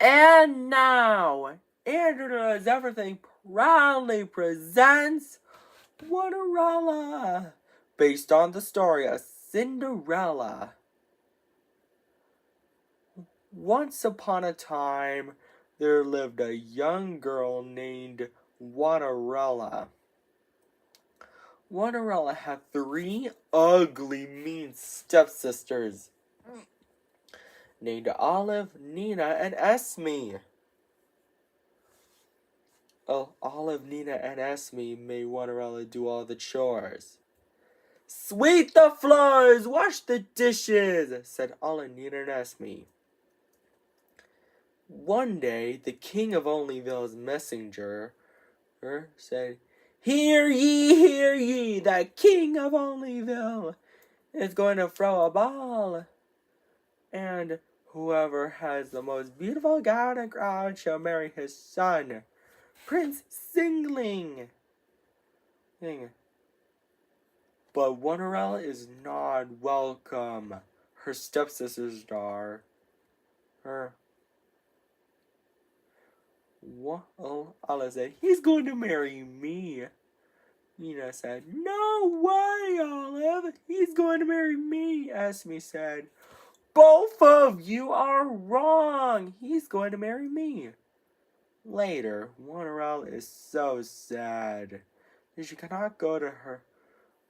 And now, Andrew Does Everything proudly presents Cinderella, based on the story of Cinderella. Once upon a time, there lived a young girl named Cinderella. Cinderella had 3 ugly, mean stepsisters named Olive, Nina, and Esme. Olive, Nina, and Esme made Cinderella do all the chores. "Sweep the floors, wash the dishes," said Olive, Nina, and Esme. One day, the king of Onlyville's messenger said, hear ye, the king of Onlyville is going to throw a ball. And whoever has the most beautiful gown and crown shall marry his son, Prince Singling. But Cinderella is not welcome. Her stepsisters are. Olive said, he's going to marry me. Nina said, no way, Olive. He's going to marry me. Esme said, both of you are wrong. He's going to marry me. Later, Cinderella is so sad that she cannot go to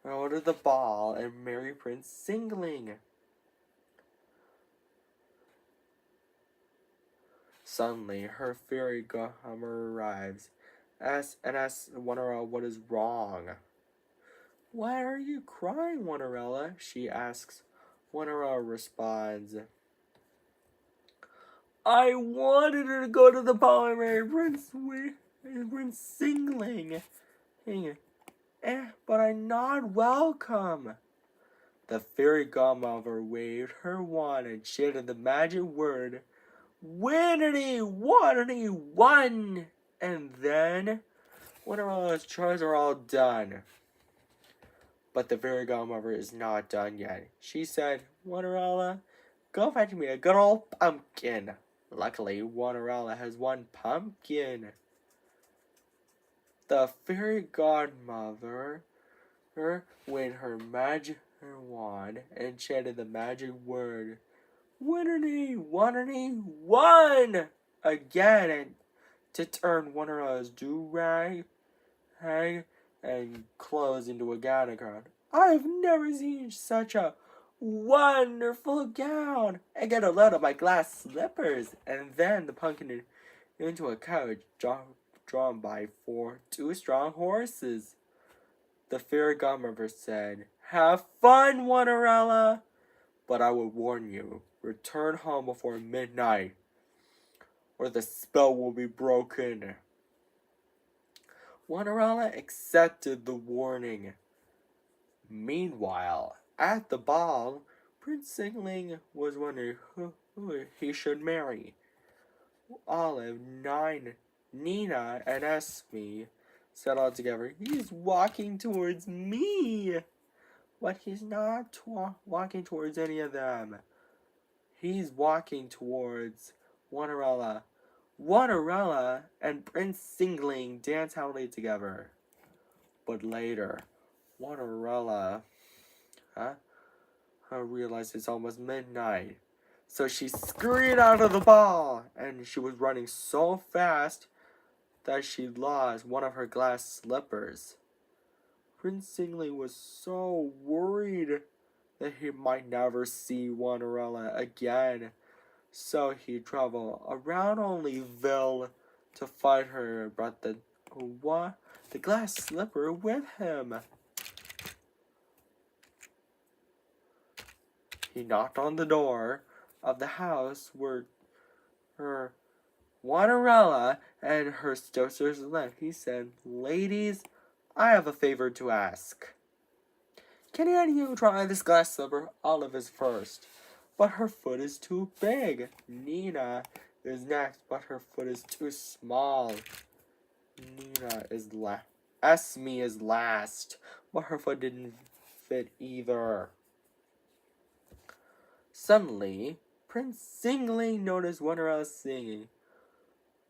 the ball and marry Prince Singling. Suddenly, her fairy godmother arrives and asks Cinderella what is wrong. Why are you crying, Cinderella? She asks. Cinderella responds, I wanted her to go to the ball and marry Prince Singling, but I'm not welcome. The fairy godmother waved her wand and chanted the magic word, Winnity, Waterity, one! And then, Cinderella's chores are all done. But the fairy godmother is not done yet. She said, Cinderella, go fetch me a good old pumpkin. Luckily, Cinderella has one pumpkin. The fairy godmother waved her magic wand and chanted the magic word, Winnity, Waterity, one! Again, and to turn Cinderella's do-rag and clothes into a gown. I've never seen such a wonderful gown. I get a load of my glass slippers, and then the pumpkin into a carriage drawn by 2 strong horses. The fairy godmother said, have fun, Cinderella, but I will warn you, return home before midnight, or the spell will be broken. Cinderella accepted the warning. Meanwhile, at the ball, Prince Singling was wondering who he should marry. Olive, Nina, and Esme said all together, he's walking towards me. But he's not walking towards any of them. He's walking towards Cinderella. Cinderella and Prince Singling dance happily together. But later, Cinderella realized it's almost midnight. So she scurried out of the ball, and she was running so fast that she lost one of her glass slippers. Prince Singling was so worried that he might never see Cinderella again. So he traveled around Onlyville to find her and brought the glass slipper with him. He knocked on the door of the house where her Cinderella and her stepsisters lived. He said, ladies, I have a favor to ask. Can any of you try this glass slipper? Olive is first, but her foot is too big. Nina is next, but her foot is too small. Esme is last, but her foot didn't fit either. Suddenly, Prince Singling noticed Cinderella singing.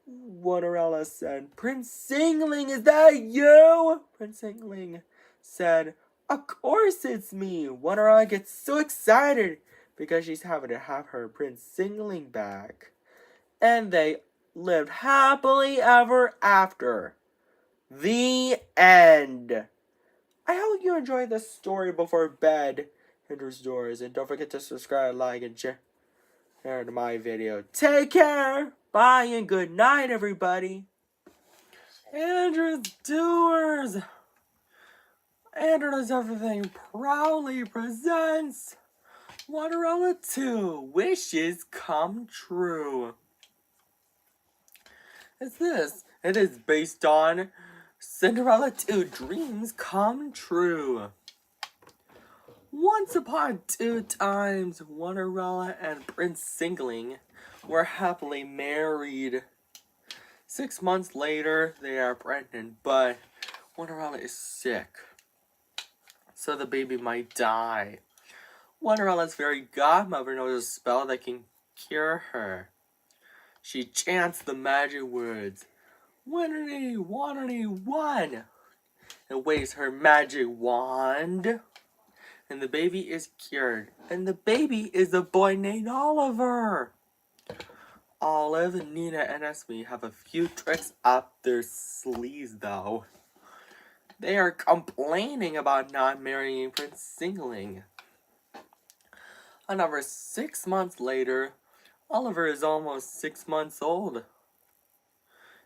Cinderella said. Prince Singling, is that you? Prince Singling said, of course it's me. Cinderella gets so excited because she's having to have her Prince Singling back. And they lived happily ever after. The end. I hope you enjoyed this story before bed, Hinder's Doors. And don't forget to subscribe, like, and share to my video. Take care. Bye and good night, everybody. Andrew's Doers. Andrew Does Everything proudly presents Cinderella 2 Wishes Come True. It's this. It is based on Cinderella 2 Dreams Come True. Once upon two times, Cinderella and Prince Singling were happily married. 6 months later, they are pregnant, but Cinderella is sick, so the baby might die. Cinderella's fairy godmother knows a spell that can cure her. She chants the magic words, "Winnerly, wannerly, one," and waves her magic wand, and the baby is cured. And the baby is a boy named Oliver. Olive, Nina, and Esme have a few tricks up their sleeves, though. They are complaining about not marrying Prince Singling. Another 6 months later, Oliver is almost 6 months old.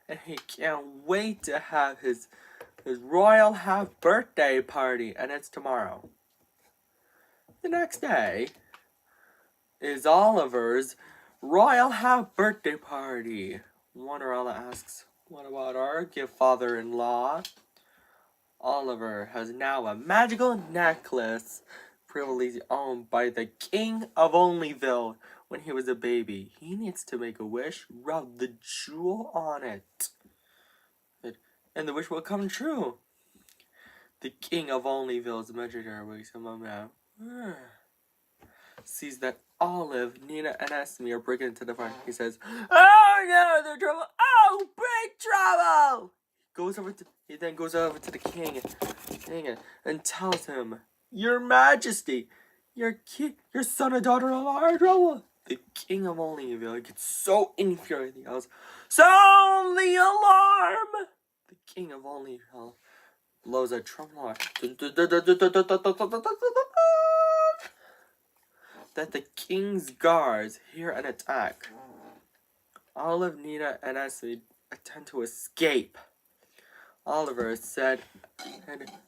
And he can't wait to have his royal birthday party, and it's tomorrow. The next day is Oliver's royal birthday party. Cinderella asks, what about our gift, father-in-law? Oliver has now a magical necklace previously owned by the King of Onlyville when he was a baby. He needs to make a wish, rub the jewel on it, and the wish will come true. The King of Onlyville's imaginary wakes him up now. Sees that Olive, Nina, and Esme are breaking into the party. He says, "Oh no, they're trouble! Oh, big trouble!" He then goes over to the king and tells him, "Your Majesty, your son and daughter-in-law are in trouble." The King of Onlyville gets so infuriated, he yells, "Sound the alarm!" The King of Onlyville blows a trumpet that the king's guards hear an attack. Olive, Nina, and Esme attempt to escape. Oliver said,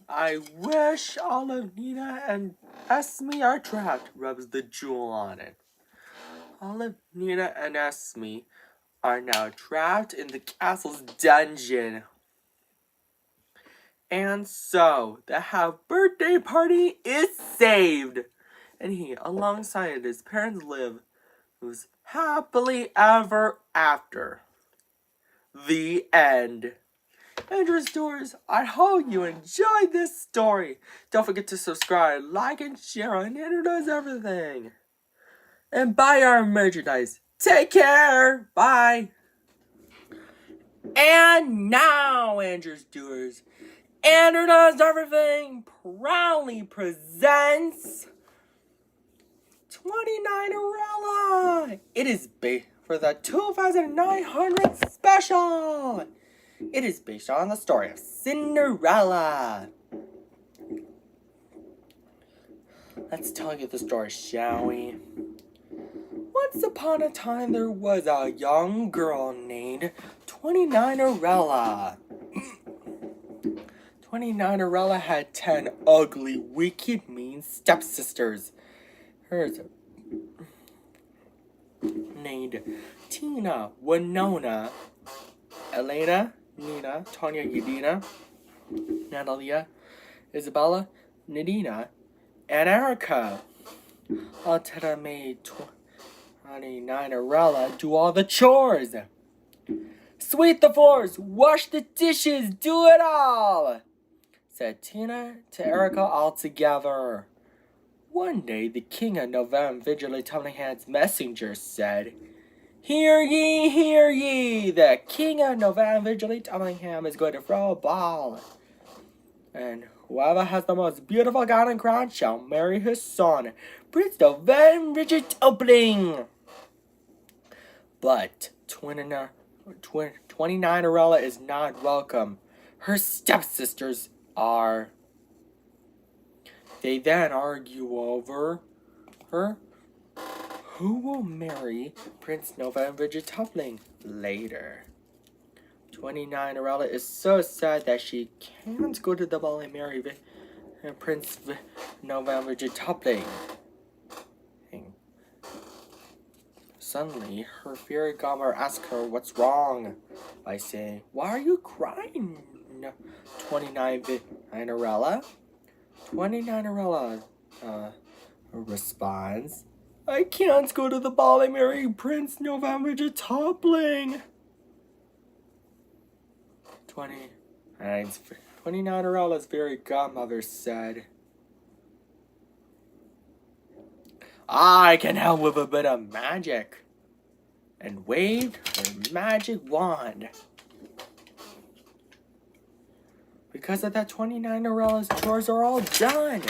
"I wish Olive, Nina, and Esme are trapped," rubs the jewel on it. Olive, Nina, and Esme are now trapped in the castle's dungeon. And so, the birthday party is saved. And he, alongside his parents, lives happily ever after. The end. Andrew's Doors, I hope you enjoyed this story. Don't forget to subscribe, like, and share on Andrew Does Everything. And buy our merchandise. Take care. Bye. And now, Andrew's Doers, Andrew Does Everything proudly presents 29erella. It is for the 2900 special. It is based on the story of Cinderella. Let's tell you the story, shall we? Once upon a time, there was a young girl named 29erella. 29erella had 10 ugly, wicked, mean stepsisters. Hers named Tina, Winona, Elena, Nina, Tanya, Yadina, Natalia, Isabella, Nadina, and Erica. Altena made 29erella do all the chores. Sweep the floors, wash the dishes, do it all, said Tina to Erica all together. One day, the king of November, Vigilant's messenger, said, Hear ye, the king of November Tumblingham is going to throw a ball. And whoever has the most beautiful gown and crown shall marry his son, Prince November Tumbling. But 29erella is not welcome. Her stepsisters are. They then argue over her. Who will marry Prince November Tumbling later? 29erella is so sad that she can't go to the ball and marry Prince November Tumbling. Suddenly, her fairy godmother asks her what's wrong by saying, "Why are you crying, 29erella?" 29erella responds, "I can't go to the ball and marry Prince November Tumbling." 29erella's fairy godmother said, "I can help with a bit of magic," and waved her magic wand. Because of that, 29erella's chores are all done.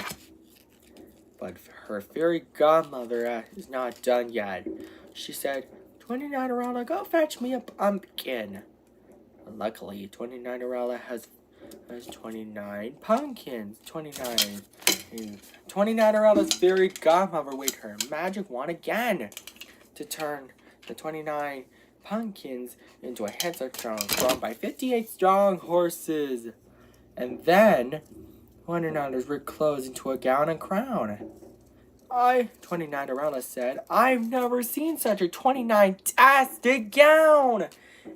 But her fairy godmother is not done yet. She said, 29erella, go fetch me a pumpkin. And luckily, 29erella has 29 pumpkins. 29erella's fairy godmother waved her magic wand again to turn the 29 pumpkins into a headstone drawn by 58 strong horses. And then 29erella ripped clothes into a gown and crown. 29erella said, "I've never seen such a 29-tastic gown!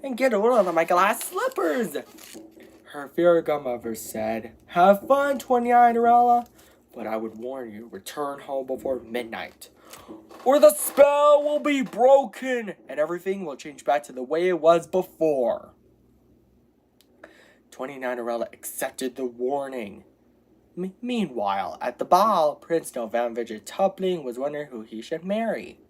And get a hold of my glass slippers!" Her fairy godmother said, "Have fun, 29erella, but I would warn you, return home before midnight, or the spell will be broken and everything will change back to the way it was before." 29erella accepted the warning. Meanwhile, at the ball, Prince November Tumbling was wondering who he should marry.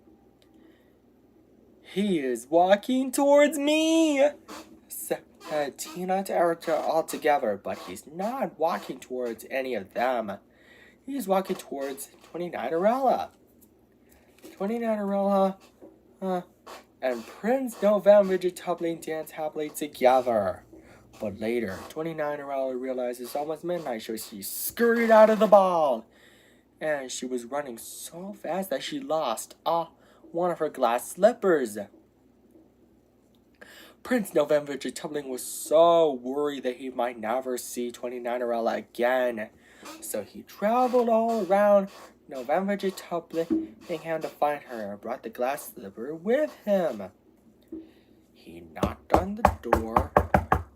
"He is walking towards me," said Tina to Erica all together, but he's not walking towards any of them. He's walking towards 29erella. 29erella and Prince November Tumbling dance happily together. But later, 29erella realized it's almost midnight, so she scurried out of the ball. And she was running so fast that she lost one of her glass slippers. Prince November Tumbling was so worried that he might never see 29erella again. So he traveled all around November Tumbling to find her and brought the glass slipper with him. He knocked on the door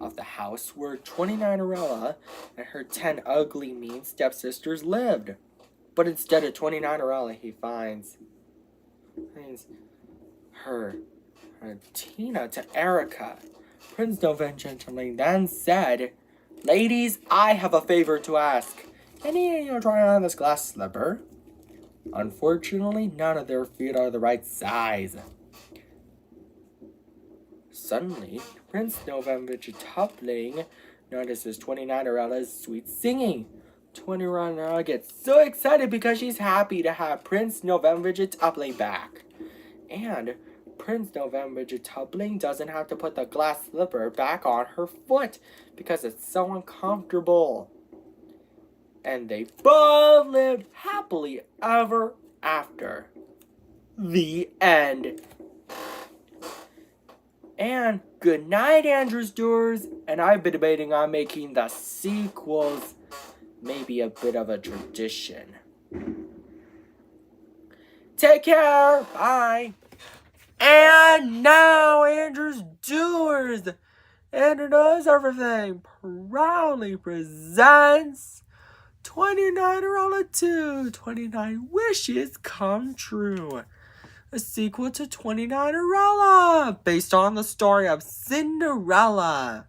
of the house where 29erella and her 10 ugly, mean stepsisters lived. But instead of 29erella, he finds her Tina to Erica. Prince November Tumbling then said, "Ladies, I have a favor to ask. Can you try on this glass slipper?" Unfortunately, none of their feet are the right size. Suddenly, Prince November Tumbling notices 29erella's sweet singing. 29erella gets so excited because she's happy to have Prince November Tumbling back. And Prince November Tumbling doesn't have to put the glass slipper back on her foot because it's so uncomfortable. And they both lived happily ever after. The end. And good night, Andrew's Doers. And I've been debating on making the sequels maybe a bit of a tradition. Take care. Bye. And now, Andrew's Doers. Andrew Knows Everything proudly presents 29erella 2, 29 Wishes Come True. A sequel to 29erella, based on the story of Cinderella.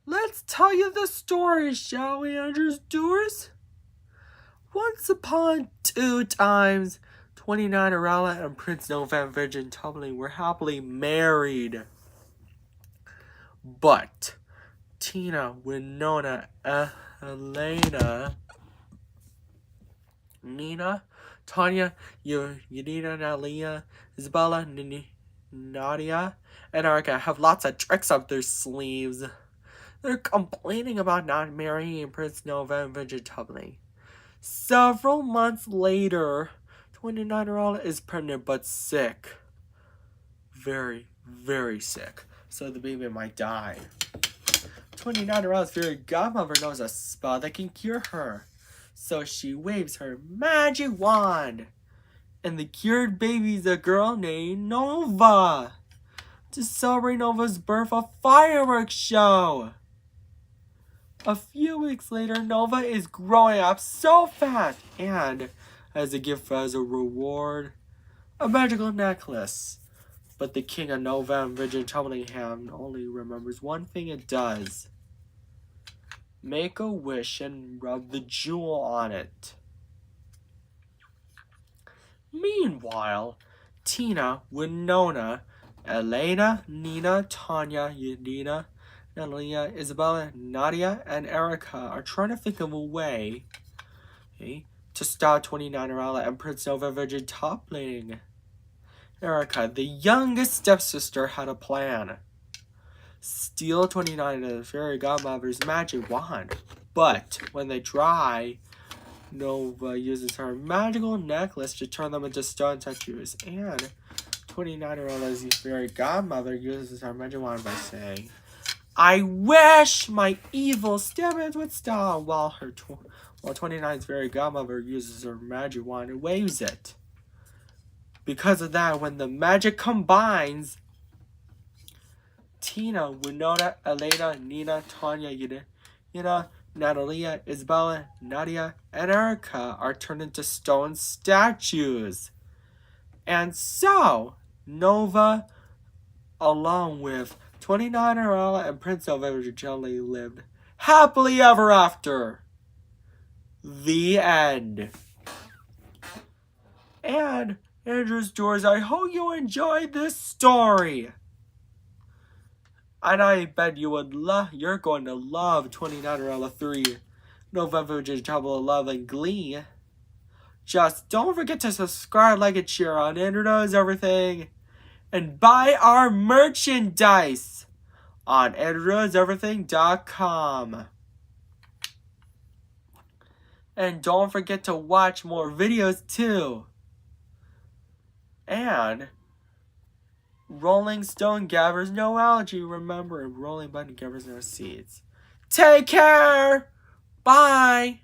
Let's tell you the story, shall we, Andrew's Doers? Once upon two times, 29 Arella and Prince Nova and Virgin Tumbling were happily married. But Tina, Winona, Elena, Nina, Tanya, Yadina, Nalia, Isabella, Nadia, and Arca have lots of tricks up their sleeves. They're complaining about not marrying Prince Nova and Virgin Tumbling. Several months later, 29-year-old is pregnant but sick. Very, very sick. So the baby might die. 29-year-old's fairy godmother knows a spell that can cure her. So she waves her magic wand. And the cured baby's a girl named Nova. To celebrate Nova's birth, a fireworks show. A few weeks later, Nova is growing up so fast, and as a gift as a reward, a magical necklace. But the king of Nova and Virgin Tumbling only remembers one thing it does. Make a wish and rub the jewel on it. Meanwhile, Tina, Winona, Elena, Nina, Tanya, Yadina, Nalia, Isabella, Nadia, and Erica are trying to think of a way to stop 29 Arella and Prince Nova Virgin Tumbling. Erica, the youngest stepsister, had a plan. Steal 29 of the fairy godmother's magic wand. But when they try, Nova uses her magical necklace to turn them into stone statues. And 29-year-old fairy godmother uses her magic wand by saying, I wish my evil stepmother would stop, while 29's fairy godmother uses her magic wand and waves it. Because of that, when the magic combines, Tina, Winona, Elena, Nina, Tanya, Yadina, Natalia, Isabella, Nadia, and Erica are turned into stone statues. And so, Nova, along with 29 Arella and Prince Nova originally lived happily ever after. The end. And Andrew's Doors, I hope you enjoyed this story. And I bet you're going to love 29 Arella 3, November Virgin Tumbling Love and Glee. Just don't forget to subscribe, like, and share on Andrew Knows Everything. And buy our merchandise on andrewknowseverything.com. And don't forget to watch more videos too. And Rolling Stone gathers no algae. Remember, Rolling Button gathers no seeds. Take care. Bye.